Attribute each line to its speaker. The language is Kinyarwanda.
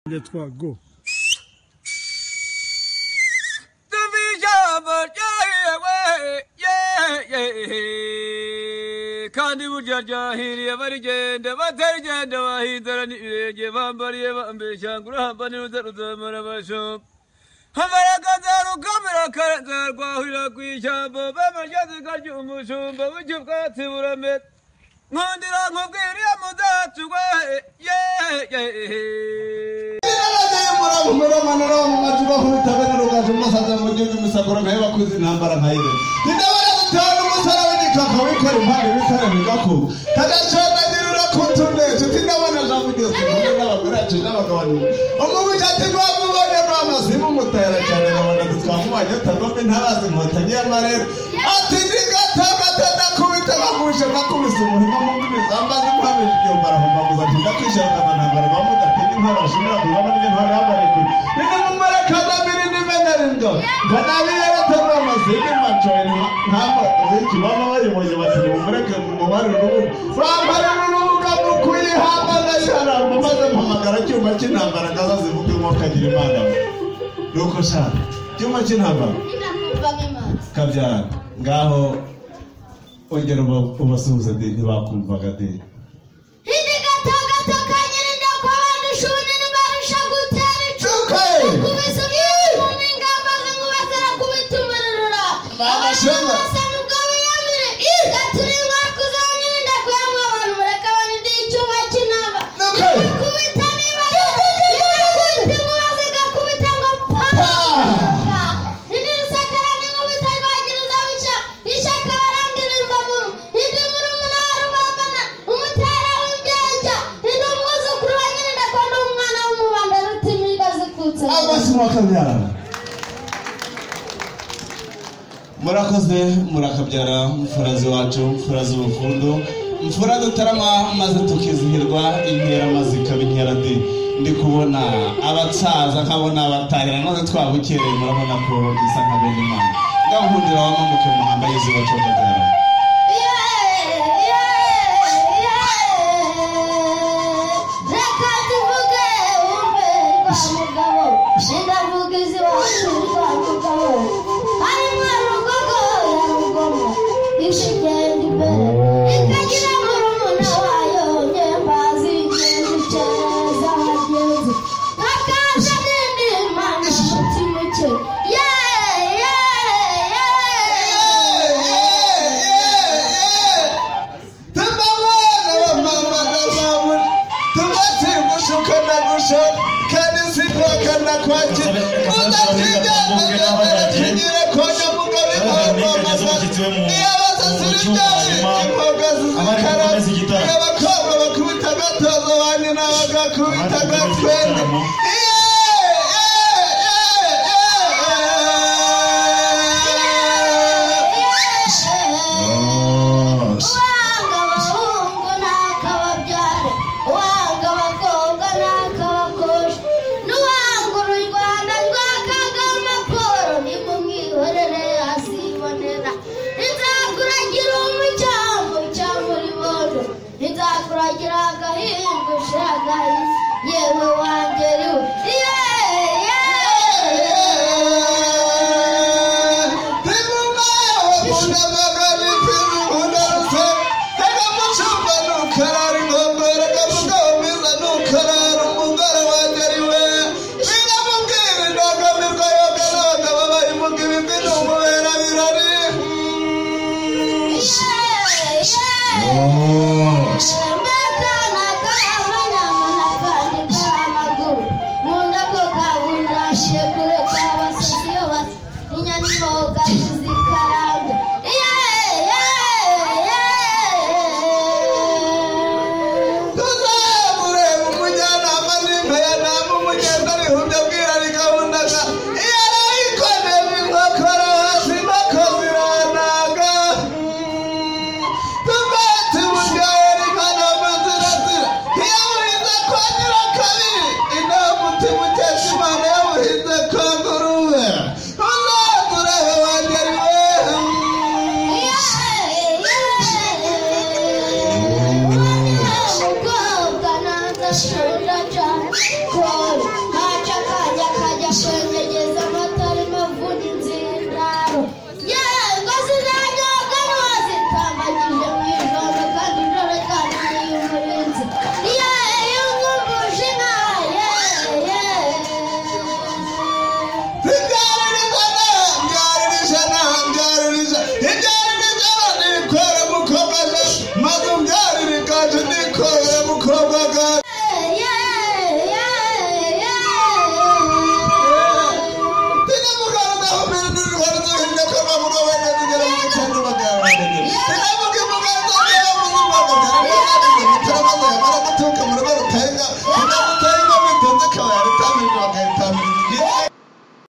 Speaker 1: Let's go. Kandi burya hiriye barigenda batarigenda bahindura n'ibirenge bambariye bambesha nguramba n'uzaruzamara basho habaragaza rukamera karanza rwahurira kwishyamba bamashazi karya umushumba w'icyo bwatsi burame nkundira nkubwiriye muzacugwe
Speaker 2: muramanura mu majuba kubitabana rugaje musaza mugenzi musagura ngaye bakuzi intambara nkayire ndabara gutana umusara w'igikaka wikora impande bitara bigako tagashaka dirura kutumbe tutindabana zamugeze n'abagore acu n'abagabani umubu cyate rwamubonye rwamazimu mutera cyane nabona twamubanye tagombe ntarazi nkotanyi amarero ati ndigataga kubita bagusha bakubise umuhima mu bizambaze kwabije iyo barahoma guza tindakwishaka ntambara bamudapinga intwara bashimira kubaba n'intwara y'abareko bine mu marakada biri n'imenerindo banabiye batanga amazimu macoye ntamba ziki baba bayoboye bati mumureke mu bari rubu bambara n'urubuga mukuyihamba n'isharamba maze mpamagara cyuma cy'intambara ngaza zivuga inkoka kagira imana nuko shaka cyuma cy'intambara kabyara ngaho ongera ubasuhuza de ntibakumvaga de murakoze murakabyara mfurazi wacu mfurazi ubufundo mfura dutarama maze tukizihirwa inkera maze kabinkera de ndi kubona abatsaza nkabona abatahira none twabukereye murabona ko isa nka bene Imana ngankundira wamamuke muhamba yiziba cyogagara
Speaker 3: What?